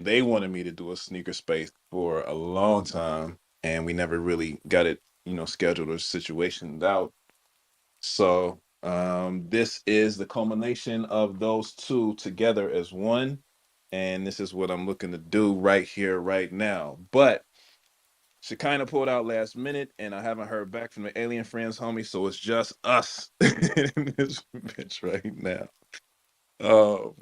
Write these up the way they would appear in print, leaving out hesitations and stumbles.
They wanted me to do a sneaker space for a long time, and we never really got it, scheduled or situationed out. So this is the culmination of those two together as one. And this is what I'm looking to do right here, right now. But she kind of pulled out last minute, and I haven't heard back from the alien friends, homie. So it's just us in this bitch right now. Um,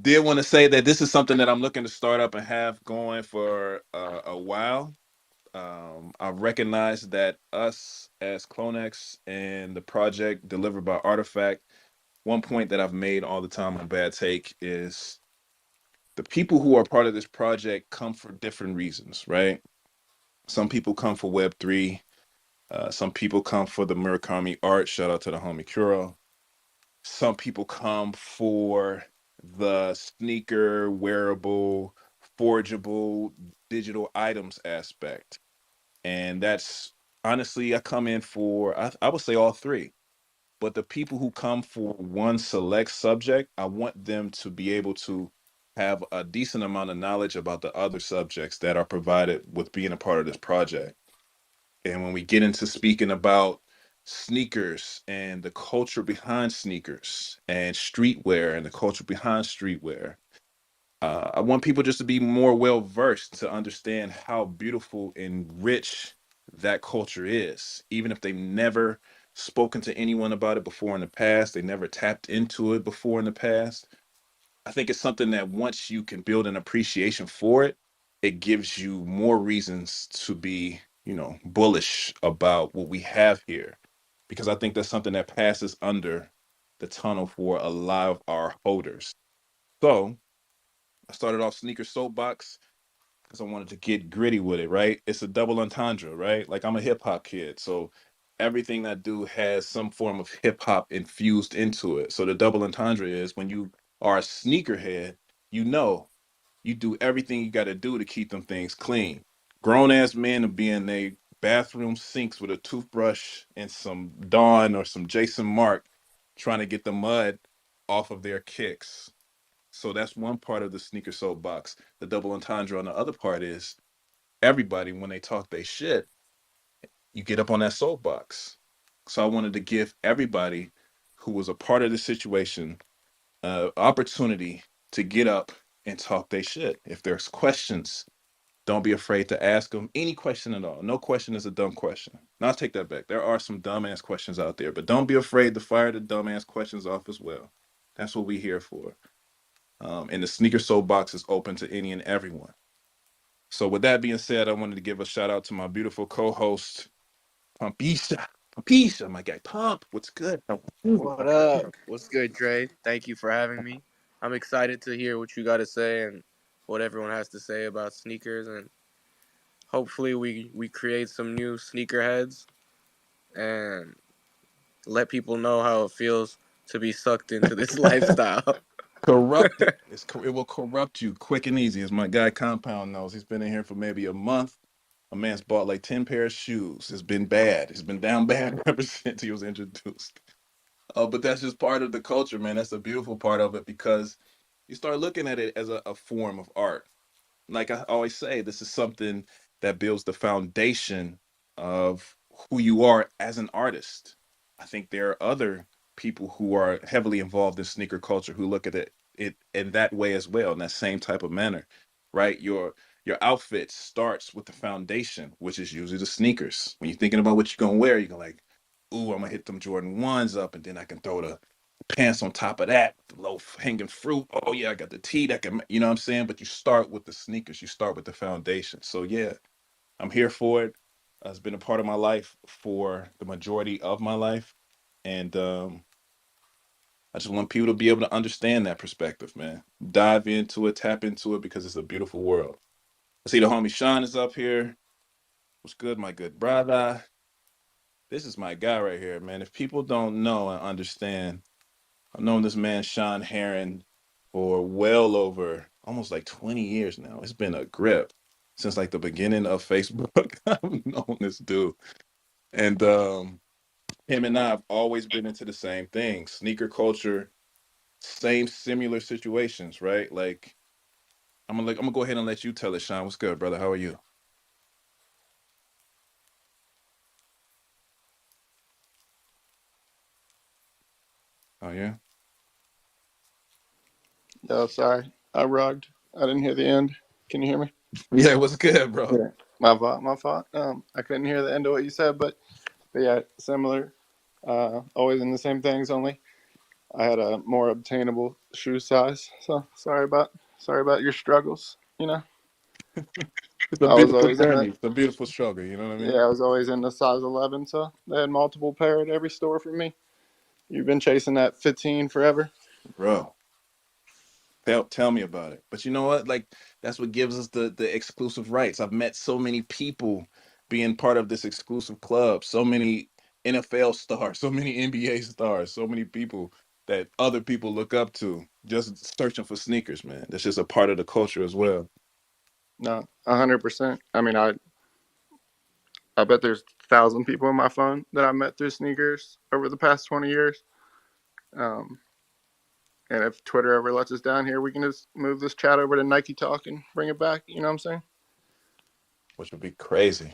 did want to say that this is something that I'm looking to start up and have going for a while. I recognize that us as CloneX and the project delivered by Artifact, one point that I've made all the time on Bad Take is the people who are part of this project come for different reasons, right? Some people come for Web3. Some people come for the Murakami art. Shout out to the homie Kuro. Some people come for the sneaker, wearable, forgeable, digital items aspect. And that's honestly, I come in for, I would say all three. But the people who come for one select subject, I want them to be able to have a decent amount of knowledge about the other subjects that are provided with being a part of this project. And when we get into speaking about sneakers and the culture behind sneakers and streetwear and the culture behind streetwear, I want people just to be more well versed to understand how beautiful and rich that culture is, even if they've never spoken to anyone about it before in the past, they never tapped into it before in the past. I think it's something that once you can build an appreciation for it, it gives you more reasons to be, bullish about what we have here. Because I think that's something that passes under the tunnel for a lot of our holders. So I started off sneaker soapbox because I wanted to get gritty with it, right? It's a double entendre, right? Like I'm a hip hop kid. So everything I do has some form of hip hop infused into it. So the double entendre is when you are a sneakerhead, you know you do everything you got to do to keep them things clean. Grown ass men will be in their bathroom sinks with a toothbrush and some Dawn or some Jason Mark trying to get the mud off of their kicks. So that's one part of the sneaker soapbox. The double entendre on the other part is everybody, when they talk they shit, you get up on that soapbox. So I wanted to give everybody who was a part of the situation opportunity to get up and talk they shit. If there's questions, don't be afraid to ask them any question at all. No question is a dumb question. Now I'll take that back. There are some dumbass questions out there, but don't be afraid to fire the dumbass questions off as well. That's what we're here for. And the sneaker soapbox is open to any and everyone. So with that being said, I wanted to give a shout out to my beautiful co-host, Pumpisha. Pumpisha, my guy Pump. What's good? How are you? What up? What's good, Dre? Thank you for having me. I'm excited to hear what you got to say and what everyone has to say about sneakers, and hopefully we create some new sneakerheads and let people know how it feels to be sucked into this lifestyle. Corrupted. It will corrupt you quick and easy, as my guy Compound knows. He's been in here for maybe a month. A man's bought like 10 pair of shoes. It's been bad. It's been down bad ever since he was introduced. But that's just part of the culture, man. That's a beautiful part of it because you start looking at it as a form of art. Like I always say, this is something that builds the foundation of who you are as an artist. I think there are other people who are heavily involved in sneaker culture who look at it in that way as well, in that same type of manner, right? Your outfit starts with the foundation, which is usually the sneakers. When you're thinking about what you're gonna wear, you're gonna like, ooh, I'm gonna hit them Jordan ones up, and then I can throw the pants on top of that, the low hanging fruit. Oh yeah, I got the tee that can, you know what I'm saying? But you start with the sneakers, you start with the foundation. So yeah, I'm here for it. It's been a part of my life for the majority of my life. And I just want people to be able to understand that perspective, man. Dive into it, tap into it because it's a beautiful world. I see the homie Sean is up here. What's good, my good brother? This is my guy right here, man. If people don't know and understand, I've known this man, Sean Heron, for well over almost like 20 years now. It's been a grip since like the beginning of Facebook. I've known this dude. And him and I have always been into the same thing sneaker culture, same similar situations, right? Like I'm gonna go ahead and let you tell it, Sean. What's good, brother? How are you? Oh yeah. Yo, sorry. I rugged. I didn't hear the end. Can you hear me? Yeah, what's good, bro? Yeah. My fault, my fault. I couldn't hear the end of what you said, but yeah, similar. Always in the same things, only I had a more obtainable shoe size. So sorry about your struggles. You know, It's a I was beautiful always in journey. the It's a beautiful struggle. You know what I mean, yeah, I was always in the size 11. So they had multiple pair at every store for me. You've been chasing that 15 forever. bro? Tell me about it. But you know what? Like that's what gives us the exclusive rights. I've met so many people being part of this exclusive club. So many NFL stars, so many NBA stars, so many people that other people look up to, just searching for sneakers, man. That's just a part of the culture as well. No, 100%. I mean, I bet there's 1,000 people in my phone that I met through sneakers over the past 20 years. Um, and if Twitter ever lets us down here, we can just move this chat over to Nike Talk and bring it back. You know what I'm saying? Which would be crazy.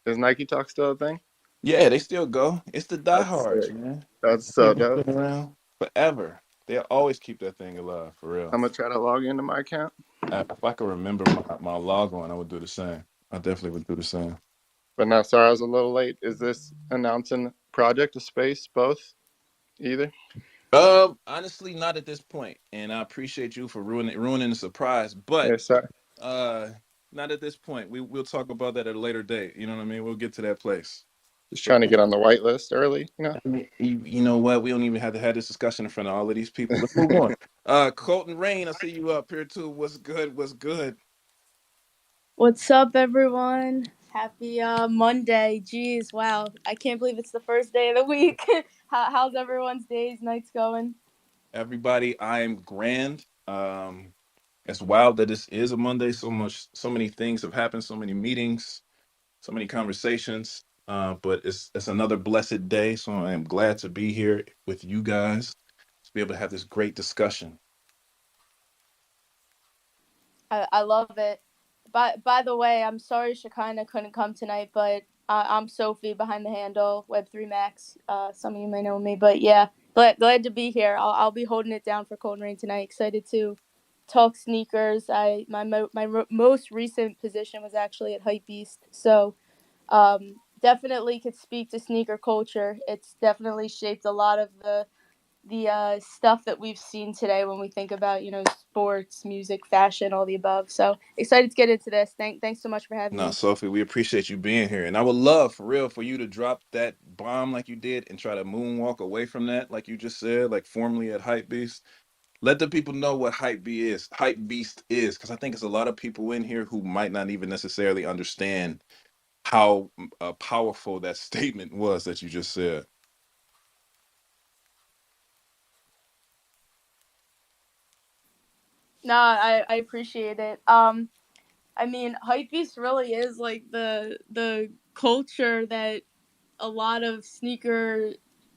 Is Nike Talk still a thing? Yeah, they still go. It's the That's diehards, sick. man. That's so People dope. stick around forever. They'll always keep that thing alive, for real. I'm gonna try to log into my account. If I could remember my log on, I would do the same. I definitely would do the same. But no, sorry, I was a little late. Is this announcing project, a space, both, either? Honestly, not at this point, and I appreciate you for ruining the surprise. But Yes, sir. uh, not at this point. We'll talk about that at a later date. You know what I mean? We'll get to that place. Just But trying to get on the white list early. You know. I mean, you know what? We don't even have to have this discussion in front of all of these people. Let's move on. Colton Rain, I see you up here too. What's good? What's good? What's up, everyone? Happy Monday. Jeez, wow. I can't believe it's the first day of the week. How's everyone's days, nights going? Everybody, I am grand. It's wild that this is a Monday. So many things have happened. So many meetings. So many conversations. But it's another blessed day. So I am glad to be here with you guys to be able to have this great discussion. I love it. By the way, I'm sorry Shekinah couldn't come tonight, but I'm Sophie behind the handle, Web3 Max. Some of you may know me, but yeah, glad to be here. I'll be holding it down for Cold Rain tonight. Excited to talk sneakers. My most recent position was actually at Hypebeast, so definitely could speak to sneaker culture. It's definitely shaped a lot of the stuff that we've seen today when we think about sports, music, fashion, all the above. So excited to get into this. Thanks so much for having No, me. Sophie, we appreciate you being here. And I would love for real for you to drop that bomb like you did and try to moonwalk away from that, like you just said, like formerly at Hypebeast. Let the people know what Hype Beast is, because I think there's a lot of people in here who might not even necessarily understand how powerful that statement was that you just said. No, I appreciate it. I mean, hypebeast really is like the culture that a lot of sneaker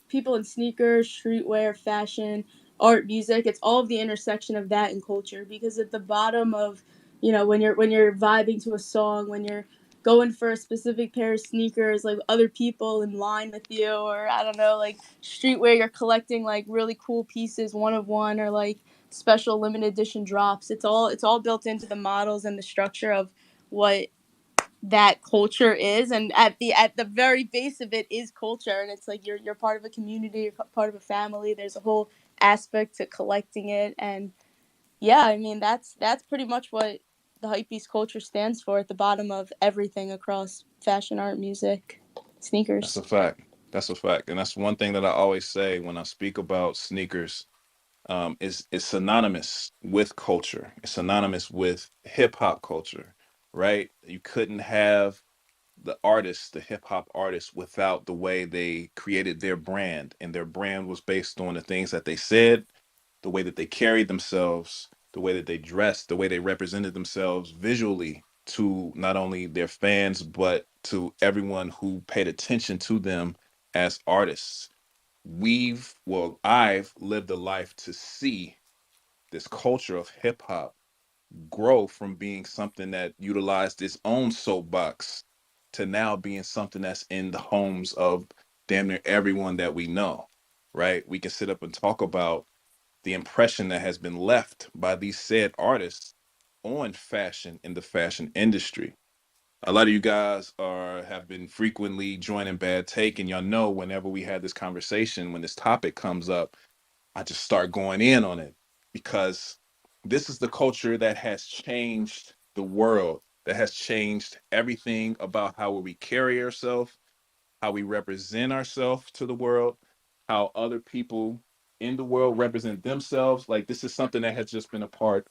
people in sneakers, streetwear, fashion, art, music. It's all of the intersection of that and culture. Because at the bottom of when you're vibing to a song, when you're going for a specific pair of sneakers, like other people in line with you, or I don't know, like streetwear, you're collecting like really cool pieces, one of one, or like special limited edition drops. It's all built into the models and the structure of what that culture is, and at the very base of it is culture, and it's like you're part of a community, you're part of a family. There's a whole aspect to collecting it, and yeah, I mean that's pretty much what the hypebeast culture stands for at the bottom of everything across fashion, art, music, That's sneakers. a fact. That's a fact. And that's one thing that I always say when I speak about sneakers. Is synonymous with culture. It's synonymous with hip hop culture, right? You couldn't have the artists, the hip hop artists, without the way they created their brand. And their brand was based on the things that they said, the way that they carried themselves, the way that they dressed, the way they represented themselves visually to not only their fans, but to everyone who paid attention to them as artists. I've lived a life to see this culture of hip hop grow from being something that utilized its own soapbox to now being something that's in the homes of damn near everyone that we know, right? We can sit up and talk about the impression that has been left by these said artists on fashion in the fashion industry. A lot of you guys have been frequently joining Bad Take, and y'all know whenever we had this conversation, when this topic comes up, I just start going in on it because this is the culture that has changed the world, that has changed everything about how we carry ourselves, how we represent ourselves to the world, how other people in the world represent themselves. Like, this is something that has just been a part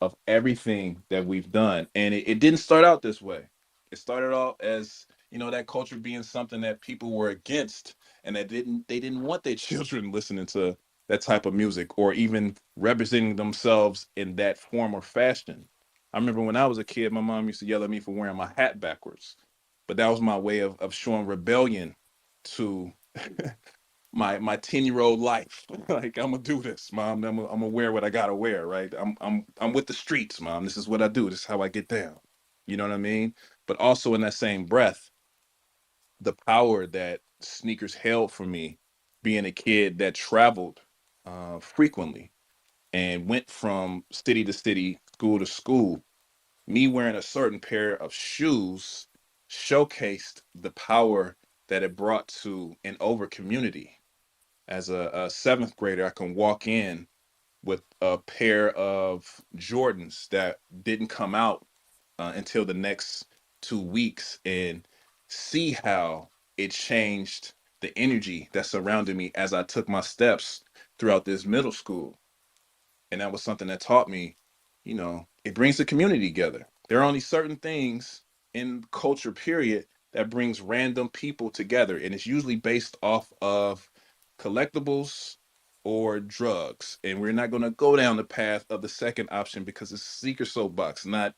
of everything that we've done. And it didn't start out this way. It started off as, that culture being something that people were against, and that they didn't want their children listening to that type of music or even representing themselves in that form or fashion. I remember when I was a kid, my mom used to yell at me for wearing my hat backwards. But that was my way of showing rebellion to my 10-year-old life. Like, I'm gonna do this, mom. I'm gonna wear what I gotta wear, right? I'm with the streets, mom. This is what I do. This is how I get down. You know what I mean? But also in that same breath, the power that sneakers held for me, being a kid that traveled frequently and went from city to city, school to school, me wearing a certain pair of shoes showcased the power that it brought to an over community. As a seventh grader, I can walk in with a pair of Jordans that didn't come out until the next 2 weeks and see how it changed the energy that surrounded me as I took my steps throughout this middle school. And that was something that taught me, it brings the community together. There are only certain things in culture, period, that brings random people together. And it's usually based off of collectibles or drugs. And we're not going to go down the path of the second option because it's secret soapbox, not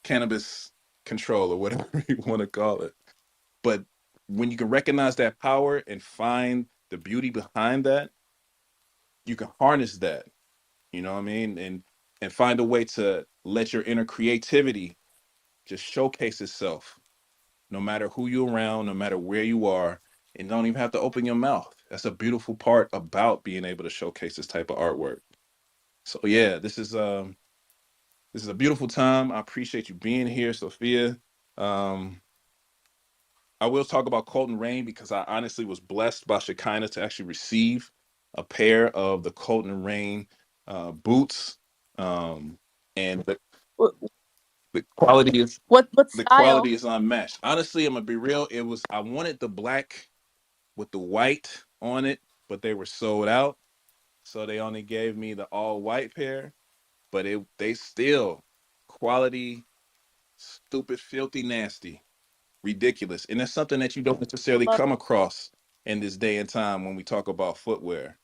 cannabis control or whatever you want to call it. But when you can recognize that power and find the beauty behind that, you can harness that, you know what I mean? And find a way to let your inner creativity just showcase itself, no matter who you're around, no matter where you are, and don't even have to open your mouth. That's a beautiful part about being able to showcase this type of artwork. So yeah, this is a beautiful time. I appreciate you being here, Sophia. Um, I will talk about Colton Rain because I honestly was blessed by Shekinah to actually receive a pair of the Colton Rain boots. And What the quality is what the style? quality is unmatched. Honestly, I'm gonna be real. I wanted the black with the white on it, but they were sold out. So they only gave me the all white pair. But they still quality, stupid, filthy, nasty, ridiculous. And that's something that you don't necessarily Love come across in this day and time when we talk about footwear.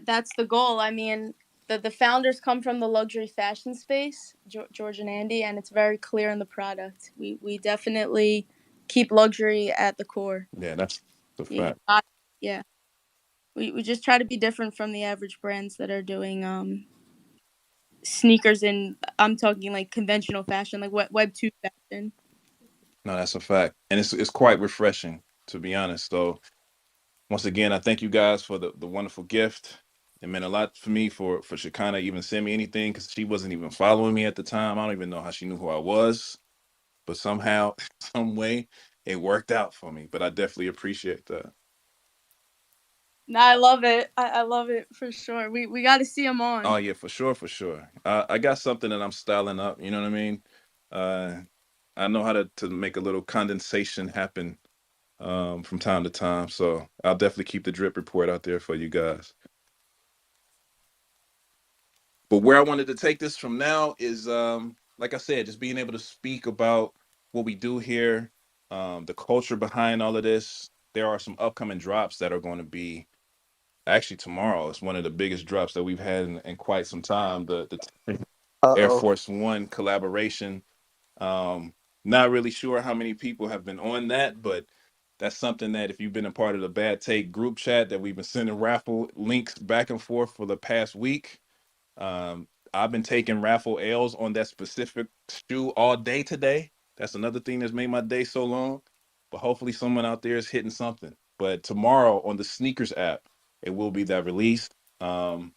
that's the goal. I mean, the founders come from the luxury fashion space, George and Andy, and it's very clear in the product. We definitely keep luxury at the core. Yeah, that's the You fact. got yeah. We just try to be different from the average brands that are doing sneakers in, I'm talking like conventional fashion, like web 2 fashion. No, that's a fact. And it's quite refreshing, to be honest. So once again, I thank you guys for the wonderful gift. It meant a lot for me for Shekinah even send me anything because she wasn't even following me at the time. I don't even know how she knew who I was, but somehow, some way, it worked out for me. But I definitely appreciate that. No, I love it. I love it for sure. We got to see them Oh on. yeah, for sure, for sure. I got something that I'm styling up. You know what I mean? Uh, I know how to make a little condensation happen from time to time. So I'll definitely keep the drip report out there for you guys. But where I wanted to take this from now is, like I said, just being able to speak about what we do here, the culture behind all of this. There are some upcoming drops that are going to be actually tomorrow. It's one of the biggest drops that we've had in quite some time. The Uh Air oh. Force One collaboration. Um, Not really sure how many people have been on that, but that's something that if you've been a part of the Bad Take group chat that we've been sending raffle links back and forth for the past week. I've been taking raffle L's on that specific shoe all day today. That's another thing that's made my day so long. But hopefully, someone out there is hitting something. But tomorrow on the sneakers app, it will be that released. And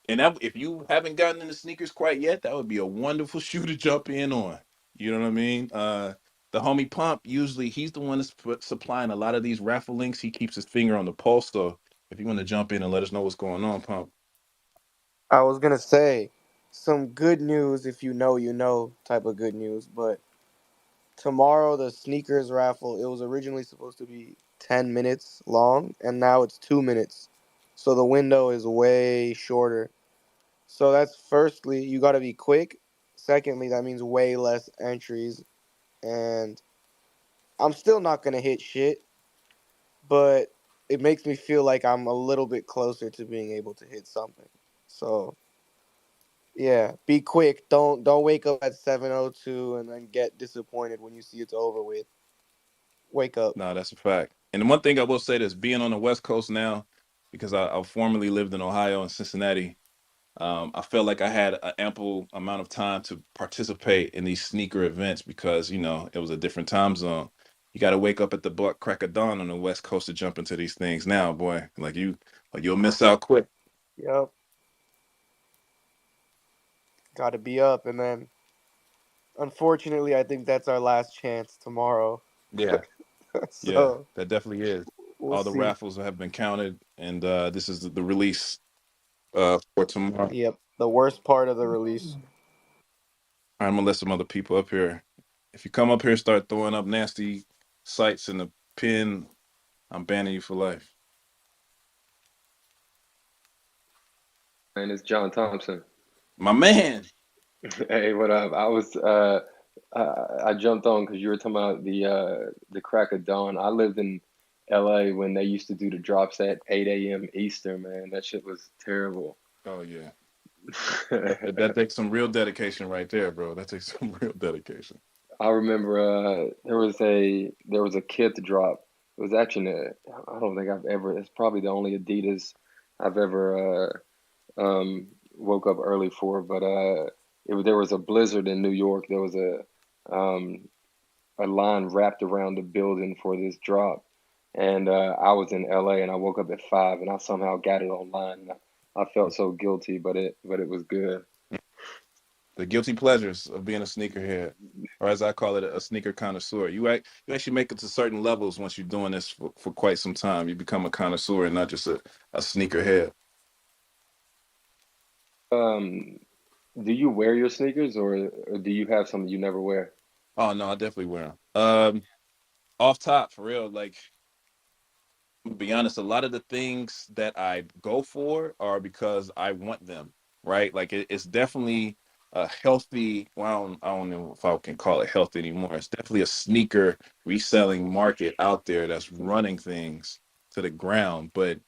that, if you haven't gotten into sneakers quite yet, that would be a wonderful shoe to jump in on. You know what I mean? The homie Pump, usually he's the one that's supplying a lot of these raffle links. He keeps his finger on the pulse. So if you want to jump in and let us know what's going on, Pump. I was gonna say some good news if you know type of good news, but tomorrow the sneakers raffle, it was originally supposed to be 10 minutes long and now it's 2 minutes. So the window is way shorter. So that's firstly, you got to be quick. Secondly, that means way less entries and I'm still not going to hit shit, but it makes me feel like I'm a little bit closer to being able to hit something. So, yeah, be quick. Don't wake up at 7:02 and then get disappointed when you see it's over with. Wake up. No, that's a fact. And the one thing I will say is being on the West Coast now, because I formerly lived in Ohio and Cincinnati, I felt like I had an ample amount of time to participate in these sneaker events because, it was a different time zone. You got to wake up at the buck crack of dawn on the West Coast to jump into these things now, boy. Like you'll miss out quick. Yep. Got to be up and then unfortunately, I think that's our last chance tomorrow. Yeah, yeah, So, that definitely is. we'll All the see. raffles have been counted, and this is the release for tomorrow. Yep, the worst part of the release. I'm gonna let some other people up here. If you come up here, start throwing up nasty sites in the pin, I'm banning you for life. And it's John Thompson. My man. Hey, what up? I jumped on because you were talking about the crack of dawn. I lived in LA when they used to do the drops at 8 a.m. Eastern, man. That shit was terrible. Oh yeah. That takes some real dedication right there, bro. That takes some real dedication. I remember there was a kit drop. It was actually I don't think I've ever. It's probably the only Adidas I've ever woke up early for, but there was a blizzard in New York. There was um, a line wrapped around the building for this drop, and I was in LA and I woke up at 5 and I somehow got it online. And I felt so guilty, but it was good. The guilty pleasures of being a sneakerhead, or as I call it, a sneaker connoisseur. You actually make it to certain levels once you're doing this for quite some time. You become a connoisseur and not just a sneakerhead. Um, do you wear your sneakers or do you have some you never wear? Oh no, I definitely wear them. Off top for real, like to be honest, a lot of the things that I go for are because I want them, right? Like it's definitely a healthy, well, I don't know if I can call it healthy anymore. It's definitely a sneaker reselling market out there that's running things to the ground. But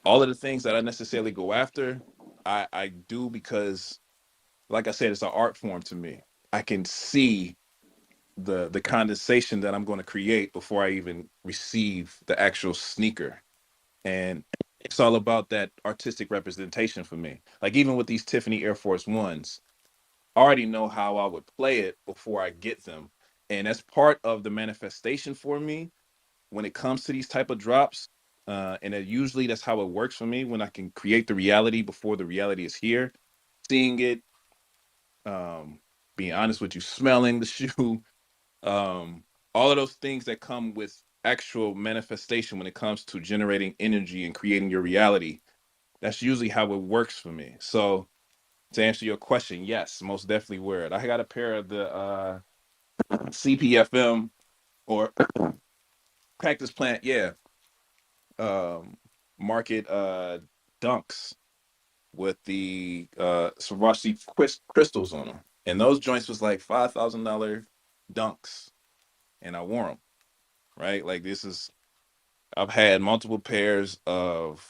all of the things that I necessarily go after, I do because, like I said, it's an art form to me. I can see the condensation that I'm going to create before I even receive the actual sneaker, and it's all about that artistic representation for me. Like even with these Tiffany Air Force Ones, I already know how I would play it before I get them. And that's part of the manifestation for me when it comes to these type of drops. And usually that's how it works for me when I can create the reality before the reality is here. Seeing it, um, being honest with you, smelling the shoe, um, all of those things that come with actual manifestation when it comes to generating energy and creating your reality. That's usually how it works for me. So to answer your question, yes, most definitely wear it. I got a pair of the CPFM or Cactus Plant, yeah, um, market dunks with the Swarovski crystals on them, and those joints was like $5,000 dunks, and I wore them. Right, like this is I've had multiple pairs of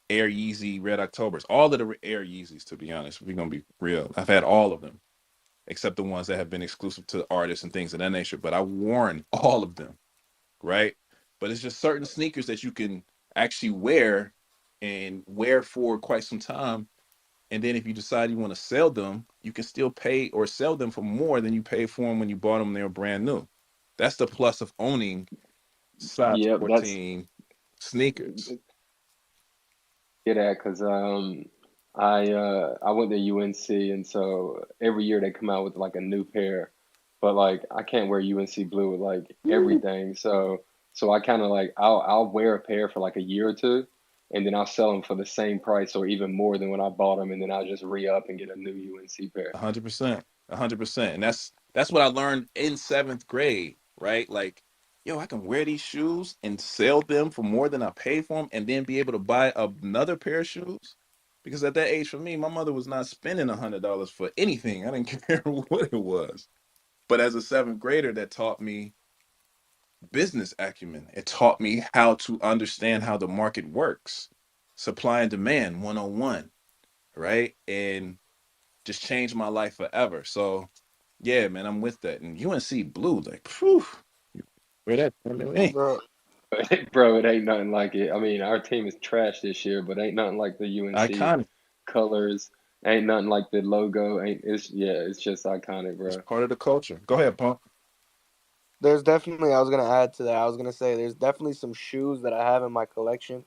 Air Yeezy Red Octobers, all of the Air Yeezys, to be honest. If we're gonna be real, I've had all of them except the ones that have been exclusive to artists and things of that nature. But I've worn all of them, right? But it's just certain sneakers that you can actually wear and wear for quite some time And then if you decide you want to sell them, you can still pay or sell them for more than you paid for them when you bought them. They were brand new. That's the plus of owning size Yep, that's 14 sneakers. get at because I went to UNC, and so every year they come out with like a new pair, but like I can't wear UNC blue with like everything. So I kind of like I'll wear a pair for like a year or two, and then I'll sell them for the same price or even more than when I bought them, and then I'll just re up and get a new UNC pair. 100%. 100%. And that's what I learned in seventh grade, right? Like, yo, I can wear these shoes and sell them for more than I paid for them and then be able to buy another pair of shoes. Because at that age for me, my mother was not spending $100 for anything. I didn't care what it was. But as a seventh grader, that taught me business acumen. It taught me how to understand how the market works, supply and demand 101, right? And just changed my life forever. So yeah, man, I'm with that. And UNC blue, like, phew, where that ain't Bro, Bro, it ain't nothing like it. I mean, our team is trash this year, but ain't nothing like the UNC iconic. colors. Ain't nothing like the logo. Ain't it's yeah, it's just iconic, It's bro. part of the culture. Go ahead, Pump. there's definitely, I was going to add to that. I was going to say there's definitely some shoes that I have in my collection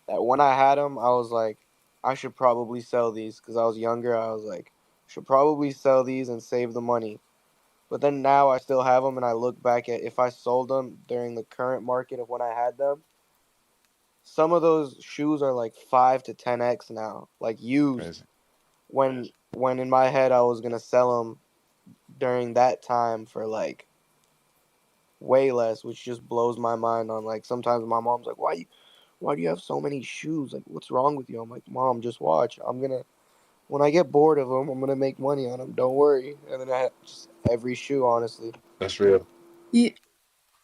that when I had them, I was like, I should probably sell these because I was younger. I was like, should probably sell these and save the money. But then now I still have them, and I look back at if I sold them during the current market of when I had them, some of those shoes are like 5 to 10x now, like used. Crazy. When in my head I was gonna sell them during that time for like way less, which just blows my mind. On like sometimes my mom's like, why do you have so many shoes? Like, what's wrong with you? I'm like, Mom, just watch. When I get bored of them, I'm gonna make money on them. Don't worry. And then I have just every shoe, honestly. That's real. You,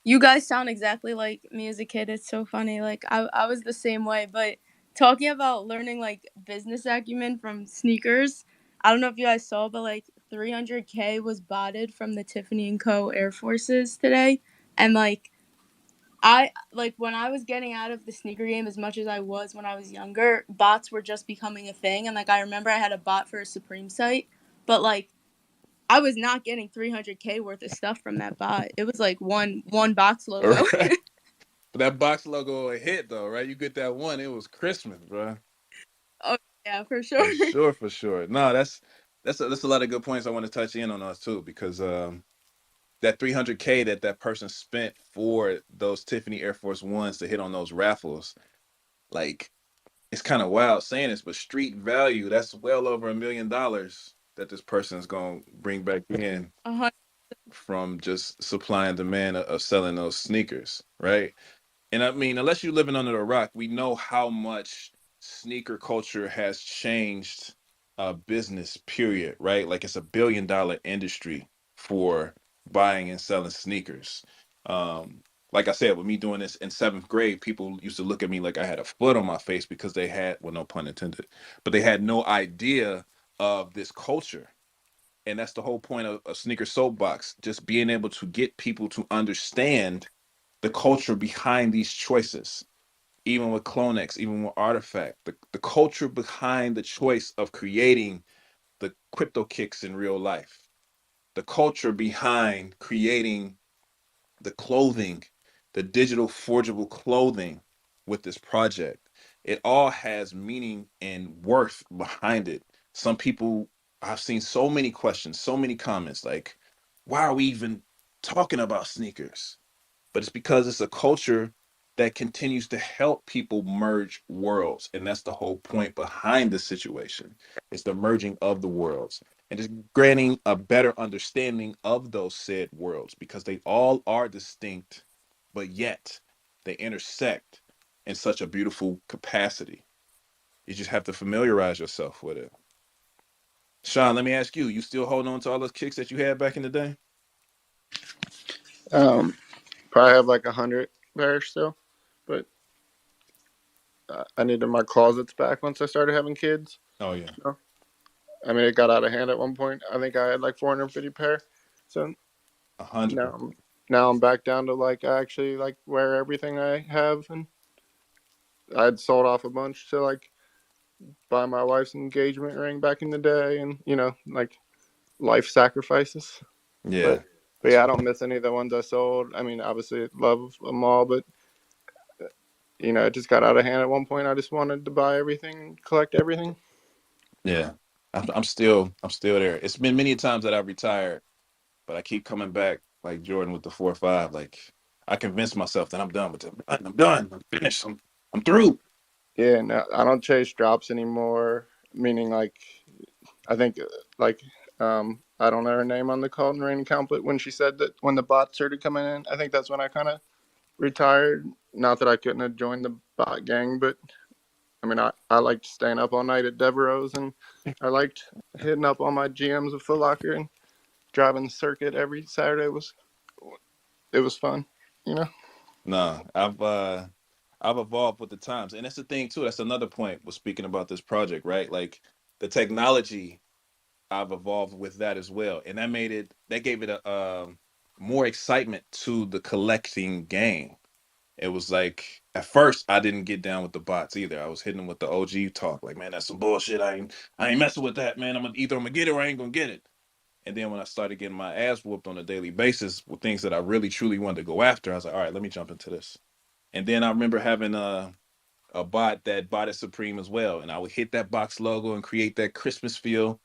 you guys sound exactly like me as a kid. It's so funny. Like I was the same way. But talking about learning like business acumen from sneakers, I don't know if you guys saw, but like 300K was botted from the Tiffany and Co. Air Forces today, and like I like when I was getting out of the sneaker game as much as I was when I was younger, bots were just becoming a thing. And like I remember I had a bot for a Supreme site, but like I was not getting 300K worth of stuff from that bot. It was like one box All logo. right. But that box logo a hit though, right? You get that one, it was Christmas, bro. Oh yeah, for sure. For sure, for sure. No, that's a lot of good points I want to touch in on us too, because that 300K that person spent for those Tiffany Air Force Ones to hit on those raffles, like it's kind of wild saying this, but street value, that's well over $1 million that this person is going to bring back in 100. from just supply and demand of selling those sneakers, right? And I mean, unless you're living under a rock, we know how much sneaker culture has changed business, period, right? Like it's $1 billion industry for buying and selling sneakers. Like I said, with me doing this in seventh grade, people used to look at me like I had a foot on my face because they had, well, no pun intended, but they had no idea of this culture. And that's the whole point of a sneaker soapbox, just being able to get people to understand the culture behind these choices, even with CloneX, even with Artifact, the culture behind the choice of creating the crypto kicks in real life, the culture behind creating the clothing, the digital forgeable clothing with this project. It all has meaning and worth behind it. Some people, I've seen so many questions, so many comments like, why are we even talking about sneakers? But it's because it's a culture that continues to help people merge worlds. And that's the whole point behind the situation. It's the merging of the worlds and just granting a better understanding of those said worlds because they all are distinct, but yet they intersect in such a beautiful capacity. You just have to familiarize yourself with it. Sean, let me ask you, you still holding on to all those kicks that you had back in the day? Um, Probably have like 100 there still, but I needed my closets back once I started having kids. Oh yeah. So, I mean, it got out of hand at one point. I think I had like 450 pair. So 100. now I'm back down to like I actually like wear everything I have, and I'd sold off a bunch to like buy my wife's engagement ring back in the day, and like life sacrifices. Yeah, But that's yeah, I fair. don't miss any of the ones I sold. I mean, obviously love them all, but it just got out of hand at one point. I just wanted to buy everything, collect everything. Yeah, I'm still there. It's been many times that I've retired, but I keep coming back like Jordan with the 4 or 5. Like I convinced myself that I'm done with them. I'm done. I'm finished. I'm through. Yeah, no, I don't chase drops anymore. Meaning, like, I think, like, I don't know her name on the Colton Rain account, but when she said that when the bots started coming in, I think that's when I kind of retired. Not that I couldn't have joined the bot gang, but I mean, I liked staying up all night at Devereaux's, and I liked hitting up all my GMs of Foot Locker and driving the circuit every Saturday. It was fun, you know. Nah, I've evolved with the times, and that's the thing too. That's another point. Was speaking about this project, right? Like the technology, I've evolved with that as well, and that gave it a more excitement to the collecting game. It was like at first I didn't get down with the bots either. I was hitting them with the OG talk, like, man, that's some bullshit. I ain't messing with that, man. I'm gonna get it or I ain't gonna get it. And then when I started getting my ass whooped on a daily basis with things that I really truly wanted to go after, I was like, all right, let me jump into this. And then I remember having a bot that bought it Supreme as well, and I would hit that box logo and create that Christmas feel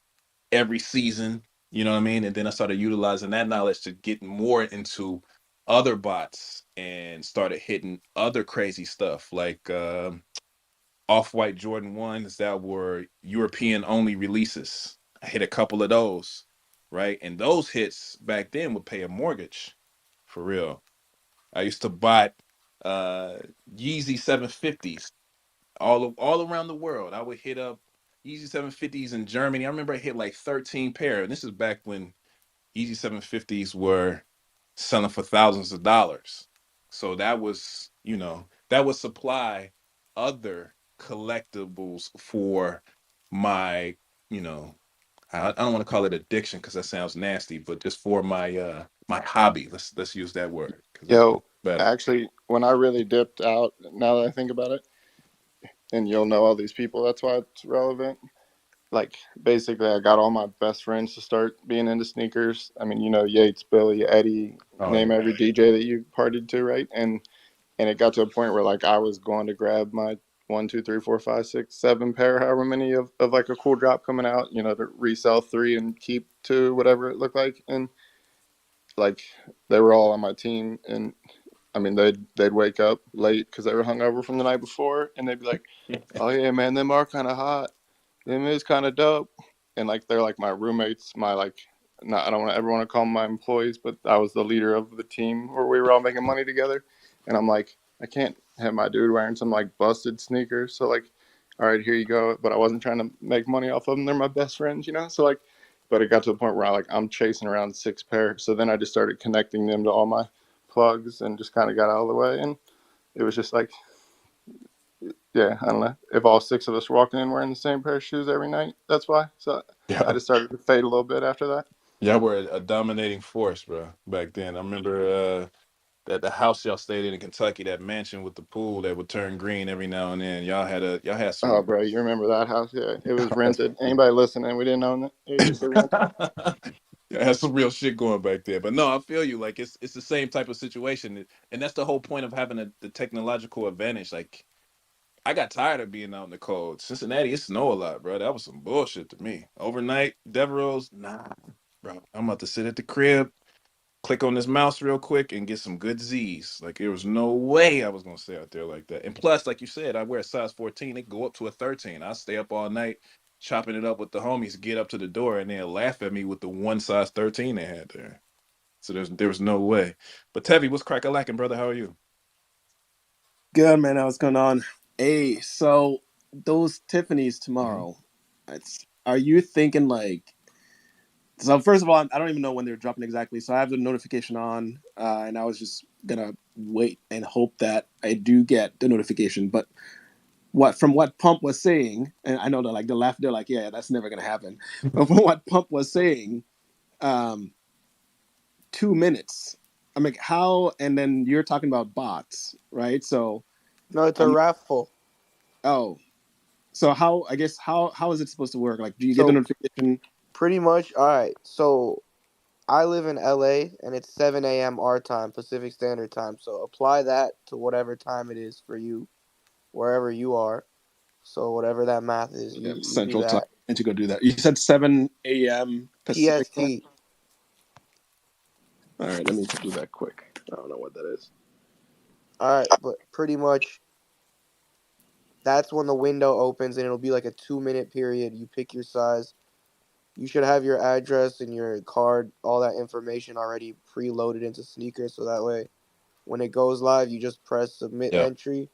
every season. You know what I mean? And then I started utilizing that knowledge to get more into other bots and started hitting other crazy stuff like off-white Jordan 1s that were European only releases. I hit a couple of those, right? And those hits back then would pay a mortgage for real. I used to buy uh Yeezy 750s all around the world. I would hit up Yeezy 750s in Germany. I remember I hit like 13 pair, and this is back when Yeezy 750s were selling for thousands of dollars. So that was, that would supply other collectibles for my, you know, I don't want to call it addiction because that sounds nasty, but just for my hobby. Let's use that word because it's Yo, better. actually, when I really dipped out, now that I think about it, and you'll know all these people, that's why it's relevant. Like, basically, I got all my best friends to start being into sneakers. I mean, Yates, Billy, Eddie, Oh name yeah. every DJ that you partied to, right? And it got to a point where like I was going to grab my one, two, three, four, five, six, seven pair, however many of like a cool drop coming out, to resell three and keep two, whatever it looked like. And like they were all on my team, and I mean they'd wake up late because they were hungover from the night before, and they'd be like, "Oh yeah, man, them are kind of hot. Them is kind of dope." And like they're like my roommates, my like not I don't want to ever want to call them my employees, but I was the leader of the team where we were all making money together. And I'm like, I can't have my dude wearing some like busted sneakers. So like, all right, here you go. But I wasn't trying to make money off of them. They're my best friends. So like, but it got to the point where I'm chasing around six pair. So then I just started connecting them to all my plugs and just kind of got out of the way. And it was just like, yeah, I don't know. If all six of us were walking in wearing the same pair of shoes every night, that's why. So I Yeah. just started to fade a little bit after that. Y'all were a dominating force, bro, back then. I remember that the house y'all stayed in Kentucky, that mansion with the pool that would turn green every now and then. Y'all had Oh, some. bro, you remember that house? Yeah, it was rented. Anybody listening? We didn't own it. It was just a rental. Y'all had some real shit going back there. But no, I feel you. Like it's the same type of situation, and that's the whole point of having the technological advantage. Like I got tired of being out in the cold. Cincinnati, it snow a lot, bro. That was some bullshit to me. Overnight, Devereaux's, nah, bro. I'm about to sit at the crib, click on this mouse real quick, and get some good Z's. Like there was no way I was gonna stay out there like that. And plus, like you said, I wear a size 14. It go up to a 13. I stay up all night chopping it up with the homies, get up to the door, and they'll laugh at me with the one size 13 they had there. So there was no way. But Tevi, what's crack a lacking, brother? How are you? Good man, what's going on? Hey, so those Tiffany's Mhm. tomorrow, are you thinking like? So first of all, I don't even know when they're dropping exactly. So I have the notification on, and I was just gonna wait and hope that I do get the notification. But what Pump was saying, and I know that like the laugh, they're like, yeah, that's never gonna happen. But from what Pump was saying, um, 2 minutes. I'm like, how? And then you're talking about bots, right? So No, it's a I'm raffle. oh. So how, I guess, how is it supposed to work? Like, do you get the So notification? pretty much, all right. So I live in LA and it's 7 a.m. our time, Pacific Standard Time. So apply that to whatever time it is for you, wherever you are. So whatever that math is, Yeah, you do Central Time. that. And to go do that. You said 7 a.m. Pacific time. PST. All right, let me do that quick. I don't know what that is. All right, but pretty much that's when the window opens and it'll be like a 2 minute period. You pick your size. You should have your address and your card, all that information already preloaded into Sneakers. So that way, when it goes live, you just press submit Yeah. entry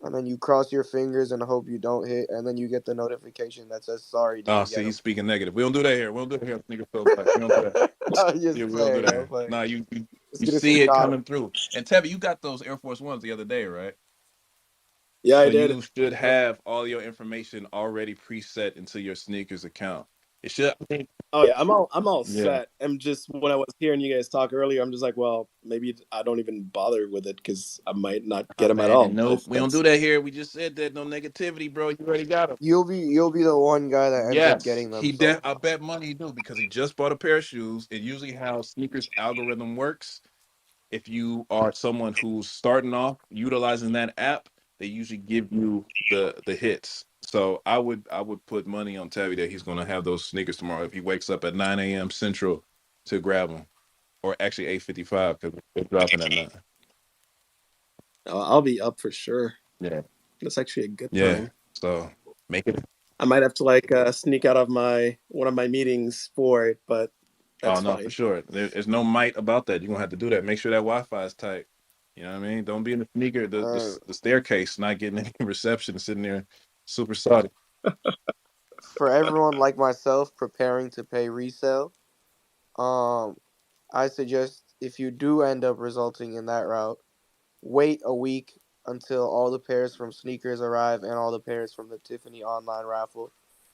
and then you cross your fingers and hope you don't hit. And then you get the notification that says, sorry, Oh, didn't see, get he's them. speaking negative. We don't do that here. We don't do that here. Nigga feel like we don't do that. I'm Yeah, just we don't do playing. that I'm here. playing. Nah, you Let's get a see it screenshot. coming through. And Tevin, you got those Air Force Ones the other day, right? Yeah, So I did. you should have all your information already preset into your sneakers account. It should. Oh yeah, I'm all Yeah. set. I'm just, when I was hearing you guys talk earlier, I'm just like, well, maybe I don't even bother with it because I might not get them at Man, all. nope. If We don't that's do that here. We just said that no negativity, bro. You already got them. You'll be the one guy that ends up Yes, getting them. So I bet money he do because he just bought a pair of shoes. And usually how sneakers algorithm works, if you are someone who's starting off utilizing that app, they usually give you the hits. So I would put money on Tabby that he's gonna have those sneakers tomorrow if he wakes up at 9 a.m. Central to grab them, or actually 8:55 because they're dropping at 9. I'll be up for sure. Yeah, That's actually a good yeah. time. So make it. I might have to like sneak out of my one of my meetings for it, but Oh that's no, for fine. sure. There's no might about that. You're gonna have to do that. Make sure that Wi-Fi is tight. You know what I mean? Don't be in the sneaker, uh, the staircase, not getting any reception, sitting there super salty. for everyone like myself preparing to pay resale, um, I suggest if you do end up resulting in that route, wait a week until all the pairs from Sneakers arrive and all the pairs from the Tiffany online raffle,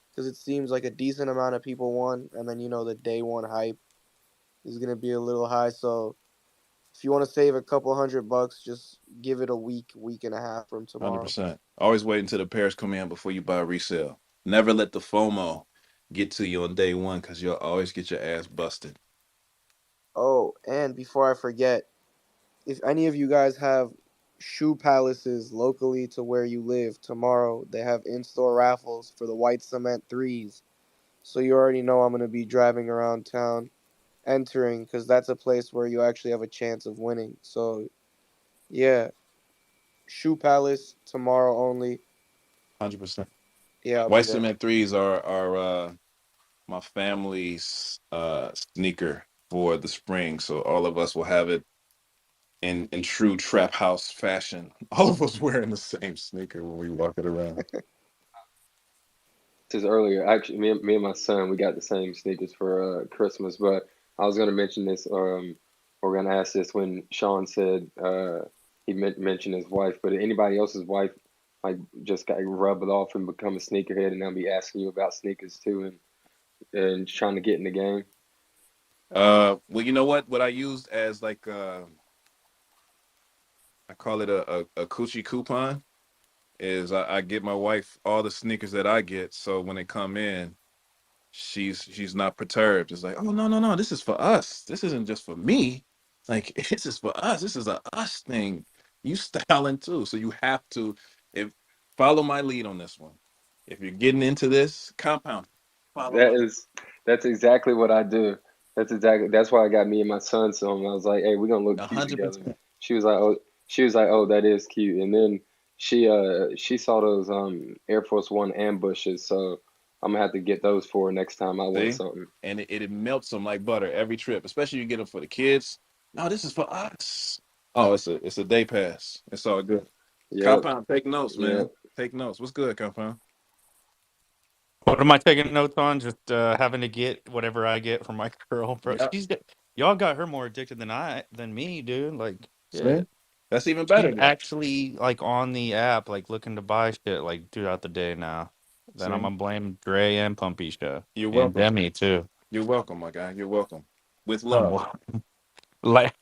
because it seems like a decent amount of people won, and then the day one hype is gonna be a little high. So if you want to save a couple $100, just give it a week and a half from tomorrow. 100%. Always wait until the pairs come in before you buy resale. Never let the FOMO get to you on day one because you'll always get your ass busted. Oh, and before I forget, if any of you guys have shoe palaces locally to where you live, tomorrow they have in-store raffles for the white cement threes. So you already know I'm gonna be driving around town entering because that's a place where you actually have a chance of winning. So yeah, shoe palace tomorrow only. 100%. Yeah, I'll be White there. cement threes are my family's sneaker for the spring. So all of us will have it in true trap house fashion. All of us wearing the same sneaker when we walk it around. Just earlier, actually, me and my son, we got the same sneakers for Christmas. But I was gonna mention this, or gonna ask this when Sean said he mentioned his wife. But anybody else's wife, like, just got rub it off and become a sneakerhead, and they'll be asking you about sneakers too, and trying to get in the game. Well, you know what I used as like I call it a coochie coupon is I get my wife all the sneakers that I get, so when they come in, she's not perturbed. It's like, oh no, no, no, this is for us. This isn't just for me. Like this is for us. This is a us thing. You styling too, so you have to if follow my lead on this one. If you're getting into this compound, follow That my is that's exactly what I do. That's why I got me and my son some. I was like, hey, we're gonna look cute hundred together. percent. She was like, oh, that is cute. And then she saw those Air Force One ambushes, so I'm gonna have to get those for her next time I want See, something. and it melts them like butter every trip. Especially you get them for the kids. No, this is for us. Oh, it's a day pass. It's all good. Yep, Compound, take notes, yep. man. Take notes. What's good, Compound? What am I taking notes on? Just having to get whatever I get from my girl, bro. Yeah. Y'all got her more addicted than me, dude. Like, See, shit. that's even She's better. Then. actually like on the app, like looking to buy shit like throughout the day now. Then I'm See, gonna blame Dre and Pumpy show you're and welcome. Demi too. You're welcome, my guy. You're welcome. With I'm love. like,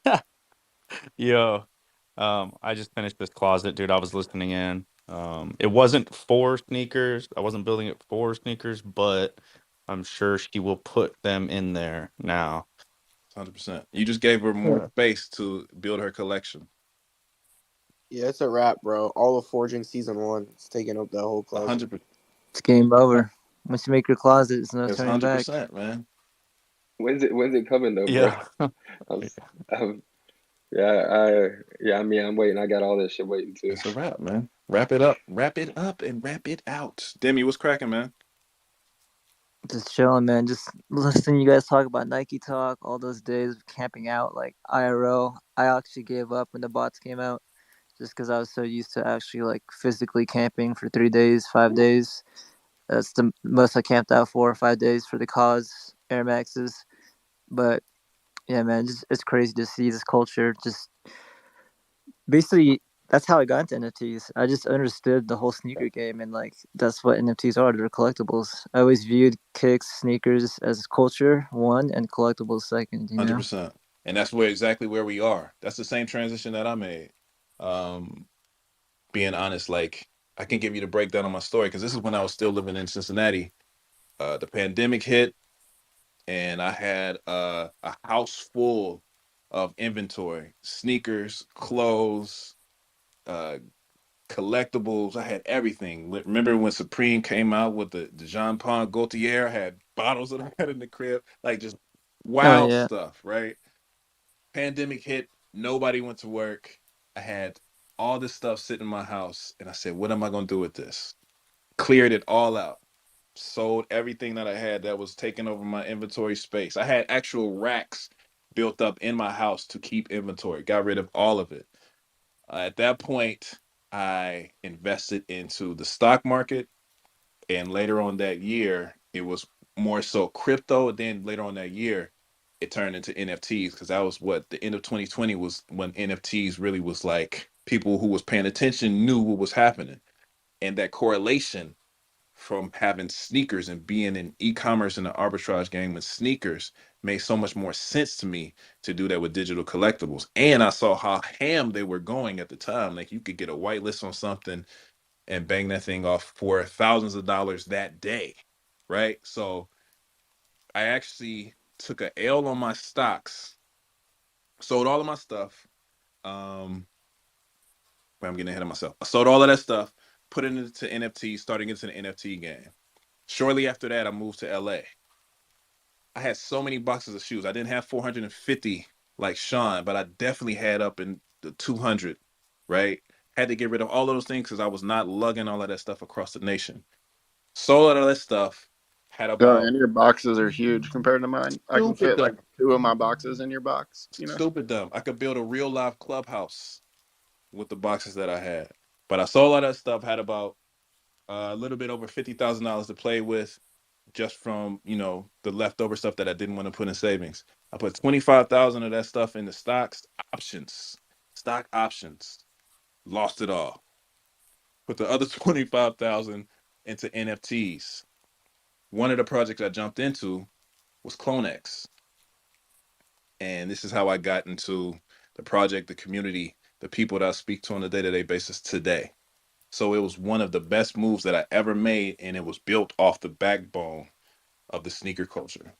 yo, I just finished this closet, dude. I was listening in. It wasn't for sneakers. I wasn't building it for sneakers, but I'm sure she will put them in there now. 100%. You just gave her more Yeah. space to build her collection. Yeah, it's a wrap, bro. All of Forging season 1. It's taking up the whole closet. 100%. It's game over. Once you make your closet, there's no It's turning back. 100%, man. When's it coming though, bro? Yeah. I'm, I'm yeah. I mean, I'm waiting. I got all that shit waiting too. It's a wrap, man. Wrap it up. Wrap it up and wrap it out. Demi, what's cracking, man? Just chilling, man. Just listening to you guys talk about Nike talk, all those days of camping out, like IRL. I actually gave up when the bots came out just because I was so used to actually like physically camping for 3 days, 5 days. That's the most I camped out for 5 days for the cause Air Maxes. But yeah, man, just it's crazy to see this culture. Just basically, that's how I got into NFTs. I just understood the whole sneaker game, and like that's what NFTs are. They're collectibles. I always viewed kicks, sneakers as culture one, and collectibles second. 100%. And that's exactly where we are. That's the same transition that I made. Um, Being honest, like I can give you the breakdown of my story because this is when I was still living in Cincinnati. The pandemic hit, and I had a house full of inventory, sneakers, clothes, uh, collectibles. I had everything. Remember when Supreme came out with the Jean Paul Gaultier? I had bottles that I had in the crib, like just Oh wild yeah, stuff, right? Pandemic hit, nobody went to work. I had all this stuff sitting in my house, and I said, what am I going to do with this? Cleared it all out. Sold everything that I had that was taking over my inventory space. I had actual racks built up in my house to keep inventory. Got rid of all of it. At that point, I invested into the stock market, and later on that year, it was more so crypto. And then later on that year, it turned into NFTs because that was what the end of 2020 was when NFTs really was like people who was paying attention knew what was happening, and that correlation from having sneakers and being in e-commerce and the arbitrage game with sneakers made so much more sense to me to do that with digital collectibles. And I saw how ham they were going at the time. Like you could get a whitelist on something and bang that thing off for thousands of dollars that day. Right. So I actually took a L on my stocks, sold all of my stuff. Um, I'm getting ahead of myself. I sold all of that stuff, put it into NFT, starting into the NFT game. Shortly after that, I moved to LA. I had so many boxes of shoes. I didn't have 450 like Sean, but I definitely had up in the 200, right? Had to get rid of all of those things because I was not lugging all of that stuff across the nation. Sold all of that stuff. Had Oh, about and your boxes are huge compared to mine. I can stupid fit like dumb, two of my boxes in your box. You know. stupid dumb. I could build a real live clubhouse with the boxes that I had. But I sold all that stuff. Had about a little bit over $50,000 to play with, just from the leftover stuff that I didn't want to put in savings. I put 25,000 of that stuff into options, stock options. Lost it all. Put the other 25,000 into NFTs. One of the projects I jumped into was CloneX, and this is how I got into the project, the community, the people that I speak to on a day-to-day basis today. So it was one of the best moves that I ever made, and it was built off the backbone of the sneaker culture.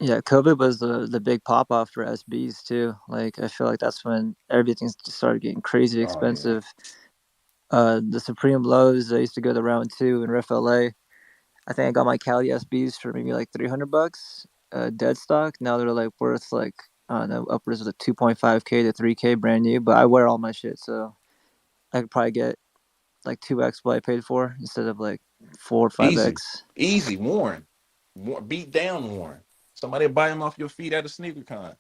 yeah. COVID was the big pop off for SBs too. Like I feel like that's when everything just started getting crazy Oh yeah. expensive. The Supreme lows, I used to go to round two in Riff LA. I think I got my Cali SBs for maybe like $300. Dead stock. Now they're like worth like I don't know upwards of the 2.5K to 3K brand new. But I wear all my shit, so I could probably get like 2x what I paid for instead of like 4 or 5x. Easy, easy, Warren. Beat down Warren. Somebody buy him off your feet at a sneaker con.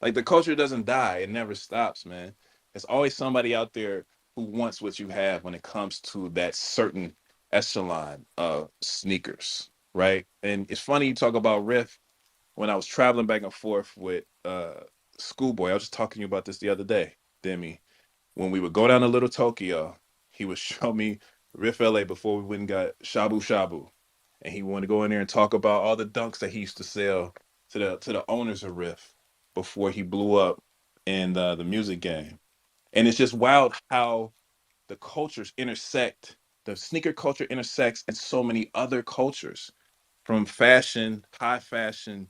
Like the culture doesn't die; it never stops, man. There's always somebody out there who wants what you have when it comes to that certain echelon of sneakers, right? And it's funny you talk about Riff. When I was traveling back and forth with Schoolboy, I was just talking to you about this the other day, Demi. When we would go down to Little Tokyo, he would show me Riff LA before we went and got Shabu Shabu. And he wanted to go in there and talk about all the dunks that he used to sell to the owners of Riff before he blew up in the music game. And it's just wild how the cultures intersect. The sneaker culture intersects in so many other cultures, from fashion, high fashion,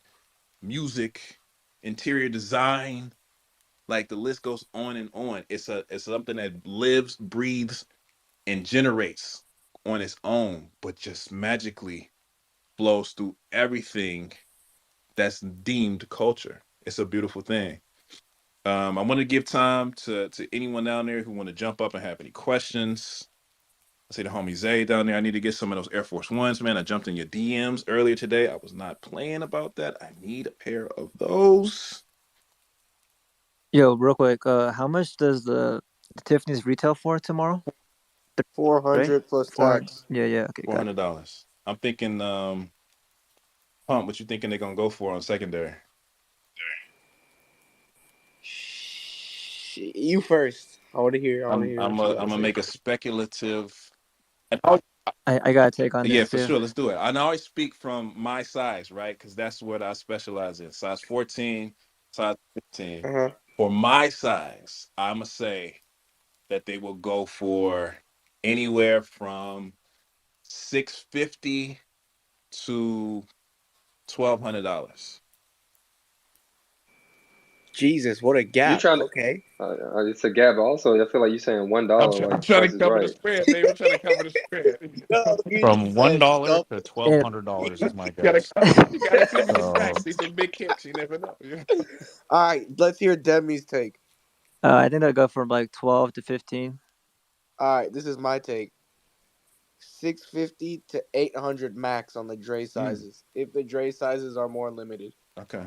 music, interior design, like the list goes on and on. It's something that lives, breathes, and generates on its own, but just magically flows through everything that's deemed culture. It's a beautiful thing. I want to give time to anyone down there who want to jump up and have any questions. I see the homie Zay down there. I need to get some of those Air Force Ones, man. I jumped in your DMs earlier today. I was not playing about that. I need a pair of those. Yo, real quick, how much does the Tiffany's retail for tomorrow? Right? 400 plus 400. tax. Yeah, okay, got it. $400. I'm thinking, Pump, what you thinking they're gonna go for on secondary? You first. I want to hear. I want to I'm hear I'm what you a, got I'm to gonna say. make a speculative. I got a take on Yeah, this for too. sure. Let's do it. I always speak from my size, right? Because that's what I specialize in. Size 14, size 15. Uh huh. For my size, I'm gonna say that they will go for anywhere from 650 to $1,200. Jesus, what a You gap. trying to? Okay. It's a gap. Also, I feel like you're saying $1. I'm Like trying to Price is cover the Right. spread, baby. I'm trying to cover the spread. No, you From just one said dollar double. to And $1,200 is my Gotta guess. cover. You gotta see these So stacks. These some big kicks. You never know. Yeah. All right, let's hear Demi's take. I think they'll go from like 12 to 15. All right, this is my take. 650 to 800 max on the Dre Mm, sizes, if the Dre sizes are more limited. okay.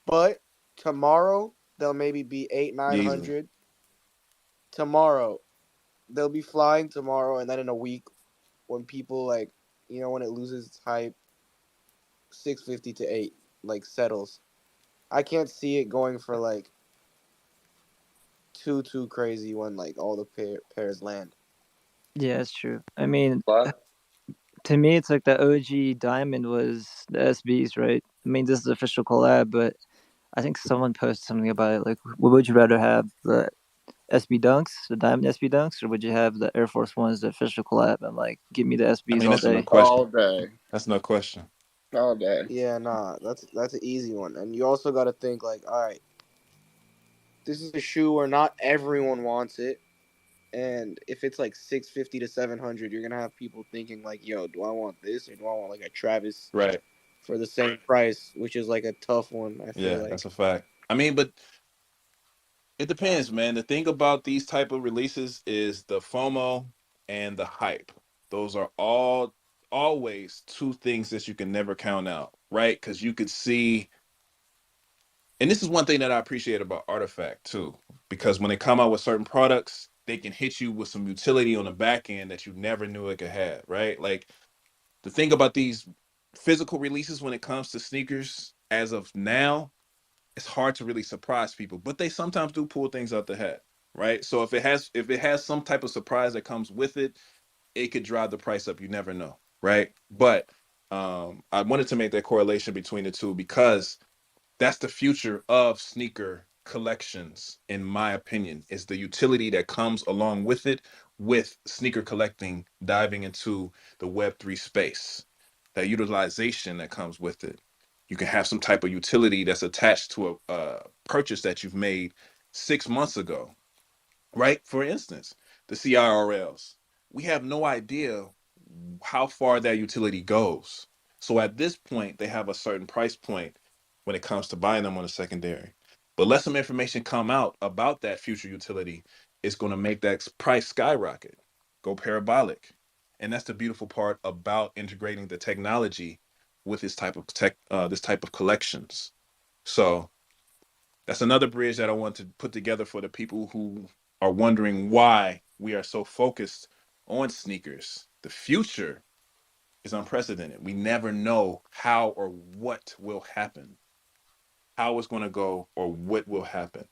But tomorrow they'll maybe be 8 nine Easily. hundred. Tomorrow they'll be flying tomorrow, and then in a week, when people like, when it loses its hype, 650 to 8 like settles. I can't see it going for like too crazy when like all the pairs land. Yeah, that's true. I mean, Fly. to me, it's like the OG Diamond was the SBs, right? I mean, this is the official collab, but I think someone posted something about it. Like, what would you rather have, the SB Dunks, the Diamond SB Dunks, or would you have the Air Force Ones, the official collab? And like, give me the I SBs mean, all that's no day. All question. day. That's no question. All day. Yeah, nah, that's an easy one. And you also got to think like, all right, this is a shoe where not everyone wants it. And if it's like 650 to 700, you're gonna have people thinking like, "Yo, do I want this or do I want like a Travis Right. for the same price?" Which is like a tough one. I feel Yeah, that's like. a fact. I mean, but it depends, man. The thing about these type of releases is the FOMO and the hype. Those are all always two things that you can never count out, right? Because you could see, and this is one thing that I appreciate about Artifact too, because when they come out with certain products, they can hit you with some utility on the back end that you never knew it could have, right? Like the thing about these physical releases when it comes to sneakers as of now, it's hard to really surprise people, but they sometimes do pull things out the hat, right? So if it has some type of surprise that comes with it, it could drive the price up. You never know, right? But I wanted to make that correlation between the two because that's the future of sneaker collections, in my opinion, is the utility that comes along with it, with sneaker collecting diving into the Web3 space, that utilization that comes with it. You can have some type of utility that's attached to a purchase that you've made 6 months ago, right? For instance, the CIRLs. We have no idea how far that utility goes. So at this point, they have a certain price point when it comes to buying them on a secondary. But let some information come out about that future utility, it's going to make that price skyrocket, go parabolic. And that's the beautiful part about integrating the technology with this type of collections. So that's another bridge that I want to put together for the people who are wondering why we are so focused on sneakers. The future is unprecedented. We never know how or what will happen, how it's going to go, or what will happen.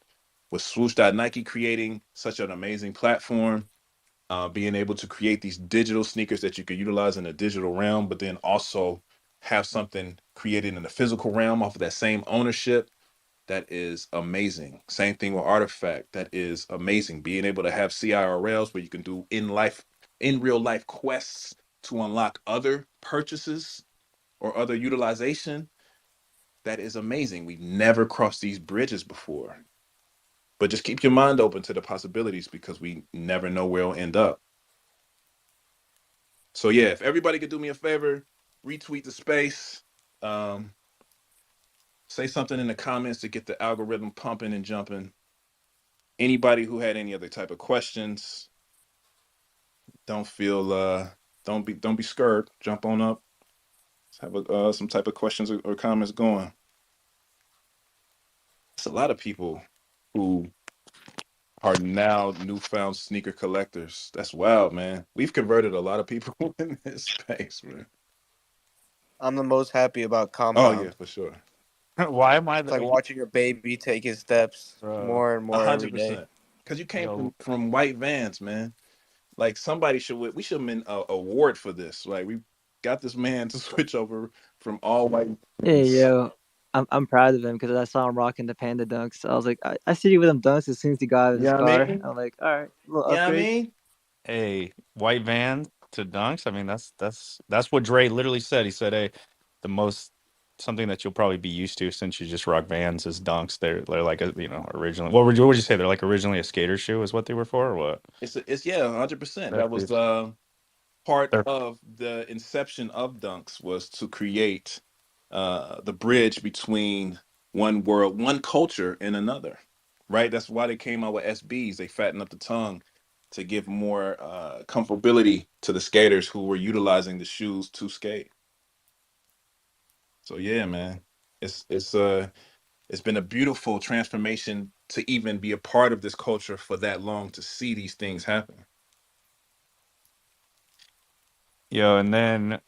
With Swoosh.Nike creating such an amazing platform, being able to create these digital sneakers that you could utilize in a digital realm, but then also have something created in the physical realm off of that same ownership. That is amazing. Same thing with Artifact. That is amazing. Being able to have CIRLs where you can do in real life quests to unlock other purchases or other utilization. That is amazing. We've never crossed these bridges before. But just keep your mind open to the possibilities because we never know where it'll end up. So yeah, if everybody could do me a favor, retweet the space. Um, say something in the comments to get the algorithm pumping and jumping. Anybody who had any other type of questions, don't feel don't be scared. Jump on up. Let's have some type of questions or comments going. It's a lot of people who are now newfound sneaker collectors. That's wild, man. We've converted a lot of people in this space, man. I'm the most happy about Oh yeah, Compound. for sure. Why am I It's like the watching your baby take his steps bro? more and A more every hundred day. percent. Because you came Yo, from white vans, man. Like somebody we should have been a award for this. Like we got this man to switch over from all white Hey vans. yo, I'm proud of him because I saw him rocking the Panda Dunks. I was like, I see you with them Dunks as soon as he got out of his Yeah, you know what I car. mean? I'm like, all right, little Yeah, you know what I upgrade. mean? hey, white van to dunks. I mean, that's what Dre literally said. He said, "Hey, the most something that you'll probably be used to since you just rock vans is dunks. They're like a originally. What would you say? They're like originally a skater shoe is what they were for, or what? It's yeah, 100%. That's That was just part they're of the inception of Dunks was to create the bridge between one world, one culture, and another. Right? That's why they came out with SBs. They fattened up the tongue to give more comfortability to the skaters who were utilizing the shoes to skate. So yeah, man, it's been a beautiful transformation to even be a part of this culture for that long to see these things happen. and then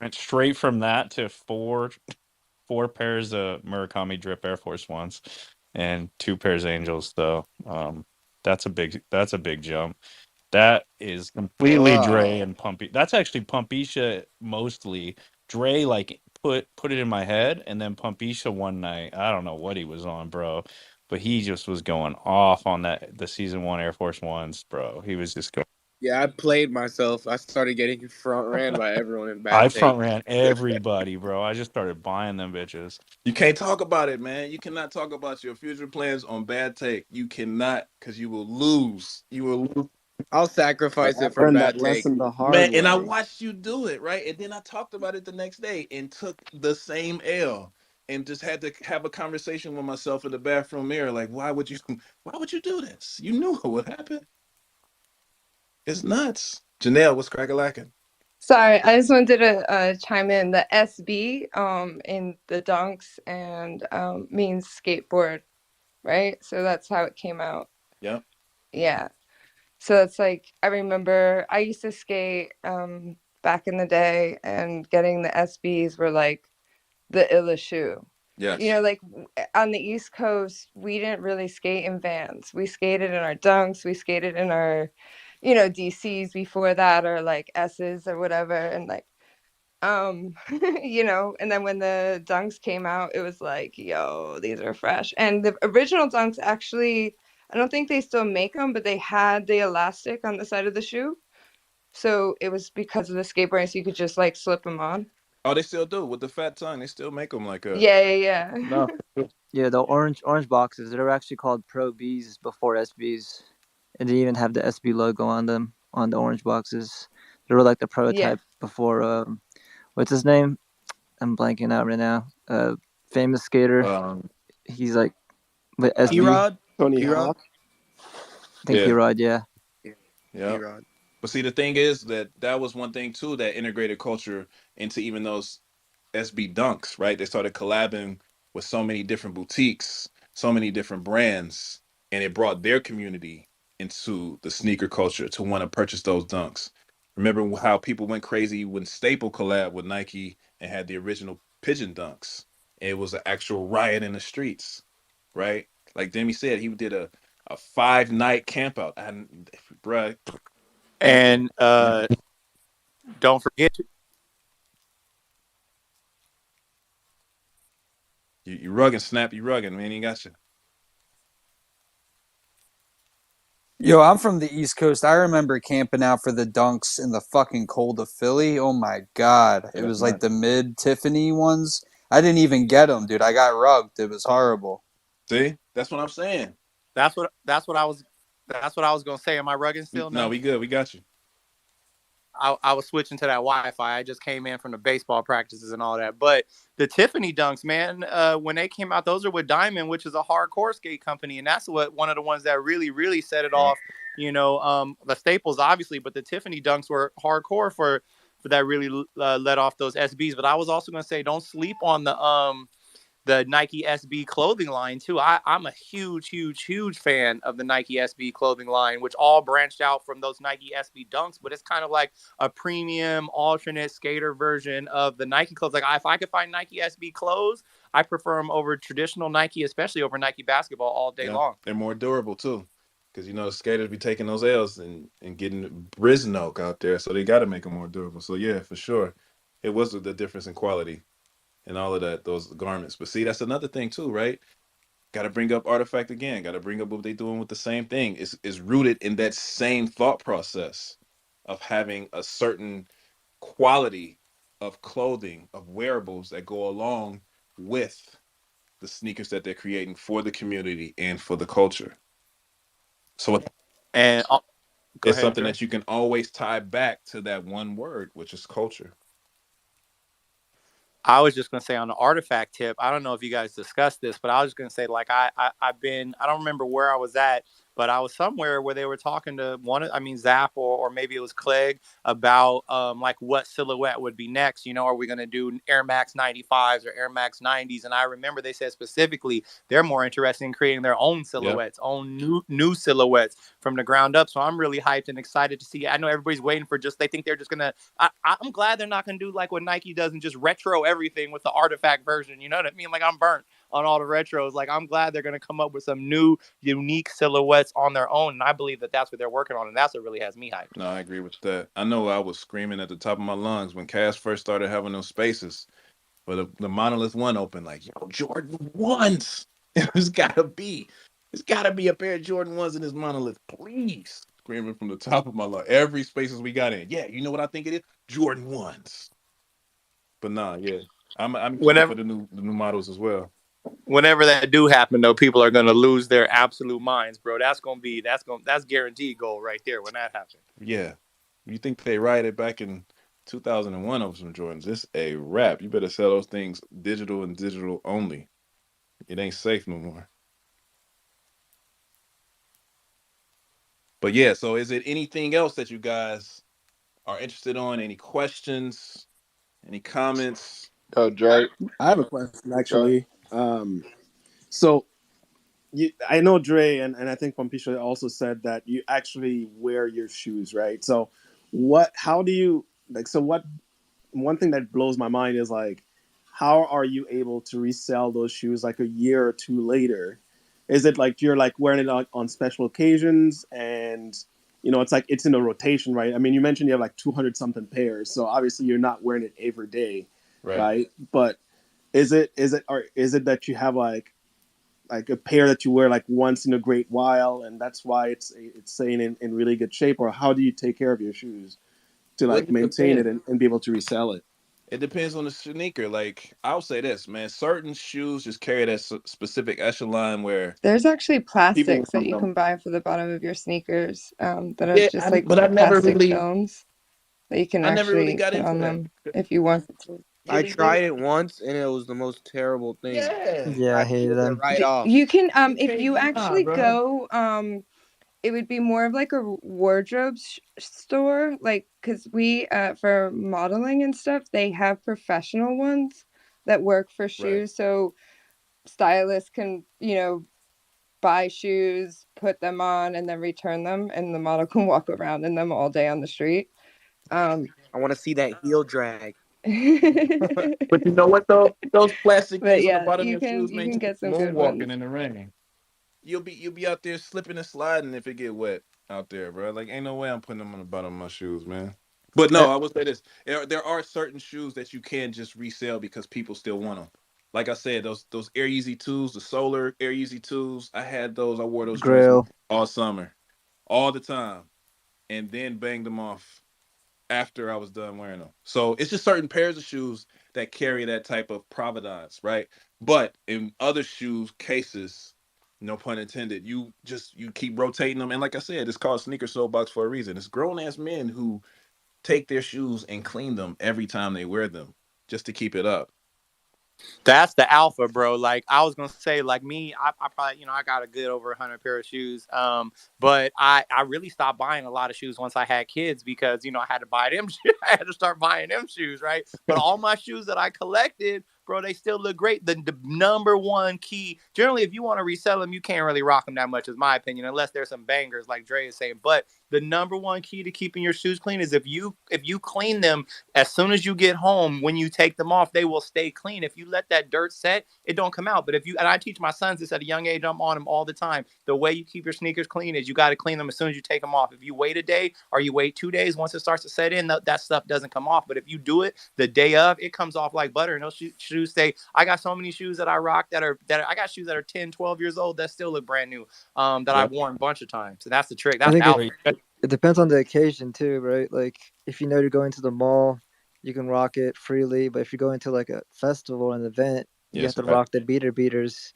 went straight from that to four pairs of Murakami Drip Air Force Ones and two pairs of Angels. So that's a big jump. That is completely Dre Wow. and Pumpy. That's actually Pumpisha mostly. Dre like put it in my head, and then Pumpisha one night, I don't know what he was on, bro, but he just was going off on the season one Air Force Ones, bro. He was just going. Yeah, I played myself. I started getting front ran by everyone in I Bad front Take. ran everybody, bro. I just started buying them bitches. You can't talk about it, man. You cannot talk about your future plans on bad take. You cannot, because you will lose. You will lose. I'll Hey, sacrifice I it for learned that Bad Take. lesson the Man, hard and I way. watched you do it, right? And then I talked about it the next day and took the same L and just had to have a conversation with myself in the bathroom mirror. Like, why would you do this? You knew what would happen. It's nuts. Janelle, what's crack a lacking? Sorry, I just wanted to chime in. The SB in the dunks and means skateboard, right? So that's how it came out. Yep. Yeah. So it's like I remember I used to skate back in the day, and getting the SBs were like the illest shoe. Yes. Like on the East Coast, we didn't really skate in Vans. We skated in our dunks. We skated in our, DCs before that, or like S's or whatever. And like, and then when the dunks came out, it was like, yo, these are fresh. And the original dunks actually, I don't think they still make them, but they had the elastic on the side of the shoe. So it was because of the skateboarding, so you could just like slip them on. Oh, they still do with the fat tongue. They still make them like a Yeah, yeah, yeah. no. Yeah, the orange boxes. They were actually called Pro Bs before SBs, and they even have the SB logo on them on the orange boxes. They were like the Yeah. prototype before. What's his name? I'm blanking out right now. Famous skater. Um, He's like with I, SB. P-Rod? Tony P-Rod? Hawk. I think yeah, P-Rod. Yeah. Yeah, yeah. P-Rod. But see, the thing is that was one thing too that integrated culture into even those SB Dunks, right? They started collabing with so many different boutiques, so many different brands, and it brought their community into the sneaker culture to want to purchase those dunks. Remember how people went crazy when Staple collabed with Nike and had the original Pigeon Dunks? It was an actual riot in the streets, right? Like Demi said, he did a 5 night camp out. And bruh, And don't forget You rugging, Snap. You rugging, man. You got you. Yo, I'm from the East Coast. I remember camping out for the dunks in the fucking cold of Philly. Oh my god, Yeah, it that's was like nice. the mid Tiffany ones. I didn't even get them, dude. I got rugged. It was horrible. See, that's what I'm saying. That's what I was gonna say. Am I rugging still? No, No. we good. We got you. I was switching to that Wi-Fi. I just came in from the baseball practices and all that. But the Tiffany dunks, man, when they came out, those are with Diamond, which is a hardcore skate company, and that's what one of the ones that really, really set it Right. off. The Staples obviously, but the Tiffany dunks were hardcore for that really let off those SBs. But I was also gonna say, don't sleep on the Nike SB clothing line too. I'm a huge, huge, huge fan of the Nike SB clothing line, which all branched out from those Nike SB dunks, but it's kind of like a premium alternate skater version of the Nike clothes. Like if I could find Nike SB clothes, I prefer them over traditional Nike, especially over Nike basketball all day Yeah, long. they're more durable too, because you know the skaters be taking those L's and getting Brisnoke out there, so they got to make them more durable. So yeah, for sure, it was the difference in quality and all of that, those garments. But see, that's another thing too, right? Got to bring up Artifact again. Got to bring up what they doing with the same thing. Is rooted in that same thought process of having a certain quality of clothing, of wearables that go along with the sneakers that they're creating for the community and for the culture. So And go it's ahead, something Dre. that you can always tie back to that one word, which is culture. I was just gonna say on the artifact tip. I don't know if you guys discussed this, but I was gonna say like I've been. I don't remember where I was at, but I was somewhere where they were talking to Zap or maybe it was Clegg about like what silhouette would be next. Are we gonna do Air Max 95s or Air Max 90s? And I remember they said specifically they're more interested in creating their own Yep. silhouettes, own new silhouettes from the ground up. So I'm really hyped and excited to see. I know everybody's waiting for they think they're just gonna I'm glad they're not going to do like what Nike does and just retro everything with the artifact version. You know what I mean? Like I'm burnt on all the retros. Like I'm glad they're going to come up with some new, unique silhouettes on their own. And I believe that that's what they're working on. And that's what really has me hyped. No, I agree with that. I know I was screaming at the top of my lungs when Cass first started having those spaces. But the Monolith One opened like, yo, Jordan ones. It's gotta be. It's gotta be a pair of Jordan ones in this Monolith, please. Screaming from the top of my lungs. Every spaces we got in. Yeah, you know what I think it is? Jordan ones. But nah, yeah. I'm excited for Whenever the new models as well. whenever that do happen though, people are going to lose their absolute minds, bro. That's guaranteed goal right there when that happens. Yeah. You think they rioted back in 2001 over some Jordans? It's a wrap. You better sell those things digital and digital only. It ain't safe no more. But yeah, so is it anything else that you guys are interested on? Any questions? Any comments? Oh, Dre, I have a question go ahead. actually. So I know Dre and I think Pompisha also said that you actually wear your shoes, right? So how do you like? So what? One thing that blows my mind is like, how are you able to resell those shoes like a year or two later? Is it like you're like wearing it on special occasions and it's like it's in a rotation, right? I mean, you mentioned you have like 200 something pairs, so obviously you're not wearing it every day, Right. right? But is it that you have like a pair that you wear like once in a great while and that's why it's staying in really good shape, or how do you take care of your shoes to Well, like it maintain it depends. and be able to resell it? It depends on the sneaker. Like I'll say this, man. Certain shoes just carry that specific echelon where There's actually people plastics that want you them. can buy for the bottom of your sneakers that are Yeah, just like but plastic films that you can I never really actually got put into on that. them if you want to. You I be doing tried it once and it was the most terrible thing. Yeah. Yeah, I I hated peeled it them. right off. You can You if can't you nah, actually bro. go it would be more of like a wardrobe store, like because we for modeling and stuff they have professional ones that work for Right. shoes, so stylists can buy shoes, put them on, and then return them, and the model can walk around in them all day on the street. um I want to see that heel drag. But you know what though? Those plastic but things on the yeah, bottom of you your can shoes, you man, can you be get some good moonwalking ones. in the rain. You'll be out there slipping and sliding if it get wet out there, bro. Like ain't no way I'm putting them on the bottom of my shoes, man. But no, Uh, I will say this: there are certain shoes that you can just resell because people still want them. like I said, those Air Yeezy twos, the solar Air Yeezy twos, I had those. I wore those joints Grail. all summer, all the time, and then banged them off after I was done wearing them. So it's just certain pairs of shoes that carry that type of provenance, right? But in other shoes cases, no pun intended, you keep rotating them. And like I said, it's called sneaker soapbox for a reason. It's grown ass men who take their shoes and clean them every time they wear them just to keep it up. That's the alpha, bro. Like I was gonna say, like me, I probably, I got a good over 100 pair of shoes. But I really stopped buying a lot of shoes once I had kids because I had to buy them. I had to start buying them shoes, right? But all my shoes that I collected, bro, they still look great. The number one key, generally, if you want to resell them, you can't really rock them that much, is my opinion, unless there's some bangers like Dre is saying. But the number one key to keeping your shoes clean is if you clean them as soon as you get home. When you take them off, they will stay clean. If you let that dirt set, it don't come out. But if you, and I teach my sons this at a young age, I'm on them all the time. The way you keep your sneakers clean is you got to clean them as soon as you take them off. If you wait a day or you wait 2 days, once it starts to set in, that stuff doesn't come off. But if you do it the day of, it comes off like butter. And those shoes stay. I got so many shoes that I rock that I got shoes that are 10, 12 years old that still look brand new, that Yep. I've worn a bunch of times. And that's the trick. I That's the think alpha. it depends on the occasion too, right? Like if you know you're going to the mall, you can rock it freely. But if you're going to like a festival, an event, you have Yes, to right. rock the beaters.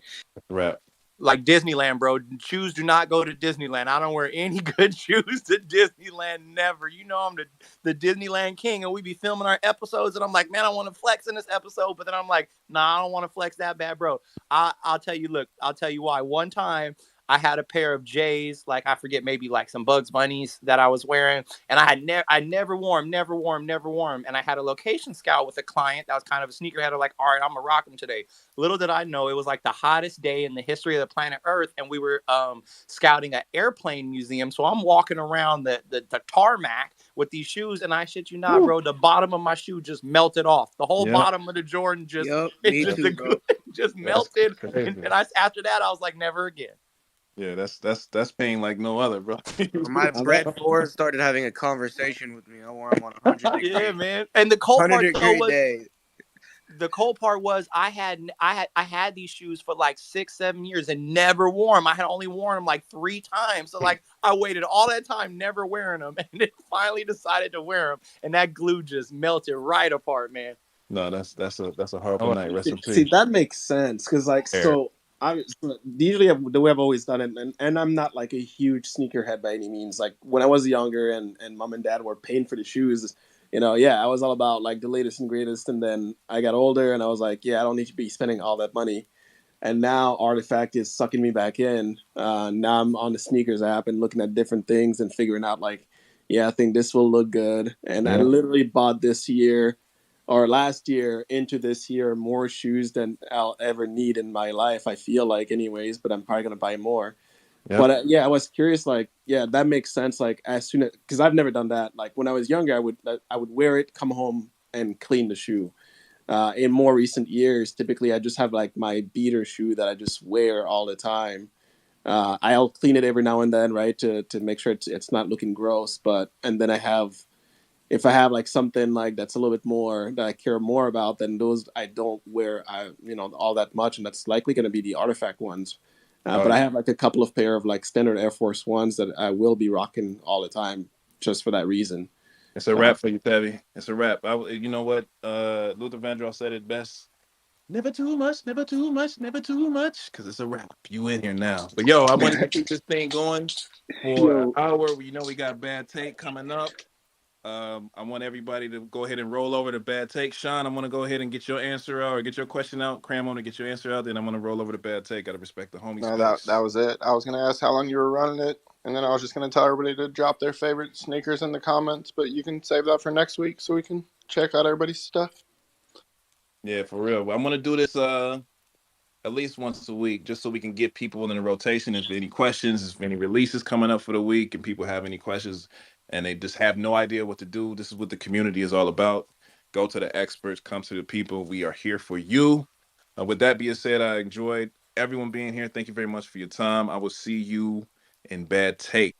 Right. Like Disneyland, bro. Shoes do not go to Disneyland. I don't wear any good shoes to Disneyland. Never. I'm the Disneyland king, and we be filming our episodes, and I'm like, man, I want to flex in this episode, but then I'm like, nah, I don't want to flex that bad, bro. I'll tell you. Look, I'll tell you why. One time, I had a pair of J's, like I forget, maybe like some Bugs Bunnies that I was wearing, and I never wore them, and I had a location scout with a client that was kind of a sneakerhead. Like, all right, I'm gonna rock them today. Little did I know, it was like the hottest day in the history of the planet Earth, and we were scouting an airplane museum. So I'm walking around the tarmac with these shoes, and I shit you not, Woo. bro, the bottom of my shoe just melted off. The whole Yeah. bottom of the Jordan just Yup, it me just too, bro. just That's melted. crazy. And after that, I was like, never again. Yeah, that's pain like no other, bro. My Now that bread fours started having a conversation with me. I wore them on a 100 Yeah, degree, man. And the cold 100 part though degree was day. I had these shoes for like 6-7 years and never wore them. I had only worn them like 3 times. So like I waited all that time never wearing them, and then finally decided to wear them, and that glue just melted right apart, man. No, that's a horrible Oh, night. Rest in see peace. that makes sense because like fair. so I so usually the way I've always done it, and I'm not like a huge sneakerhead by any means. Like when I was younger and mom and dad were paying for the shoes, yeah, I was all about like the latest and greatest. And then I got older and I was like, yeah, I don't need to be spending all that money. And now Artifact is sucking me back in. Now I'm on the sneakers app and looking at different things and figuring out like, yeah, I think this will look good. And I Yeah. literally bought this year or last year into this year more shoes than I'll ever need in my life. I feel like, anyways, but I'm probably gonna buy more. Yep. But yeah, I was curious. Like, yeah, that makes sense. Like, as soon as because I've never done that. Like when I was younger, I would wear it, come home, and clean the shoe. In more recent years, typically I just have like my beater shoe that I just wear all the time. I'll clean it every now and then, right, to make sure it's not looking gross. But and then I have if I have like something like that's a little bit more that I care more about, then those I don't wear all that much, and that's likely going to be the Artifact ones. Oh But I yeah. have like a couple of pair of like standard Air Force Ones that I will be rocking all the time just for that reason. It's a Uh, wrap for you, Tevi. It's a wrap. You know what? Luther Vandross said it best. Never too much, never too much, never too much. Cause it's a wrap. You in here now. But yo, I wanted to keep this thing going for an Yo, hour. We got Bad Take coming up. I want everybody to go ahead and roll over to Bad Take. Sean, I'm gonna go ahead and get your answer out or get your question out. Cram on to get your answer out. Then I'm gonna roll over to Bad Take. Gotta respect the homie No, that space. was it. I was gonna ask how long you were running it, and then I was just gonna tell everybody to drop their favorite sneakers in the comments. But you can save that for next week so we can check out everybody's stuff. Yeah, for real. Well, I'm gonna do this at least once a week, just so we can get people in the rotation. If any questions, if any releases coming up for the week, and people have any questions and they just have no idea what to do, this is what the community is all about. Go to the experts, come to the people. We are here for you. With that being said, I enjoyed everyone being here. Thank you very much for your time. I will see you in Bad Take.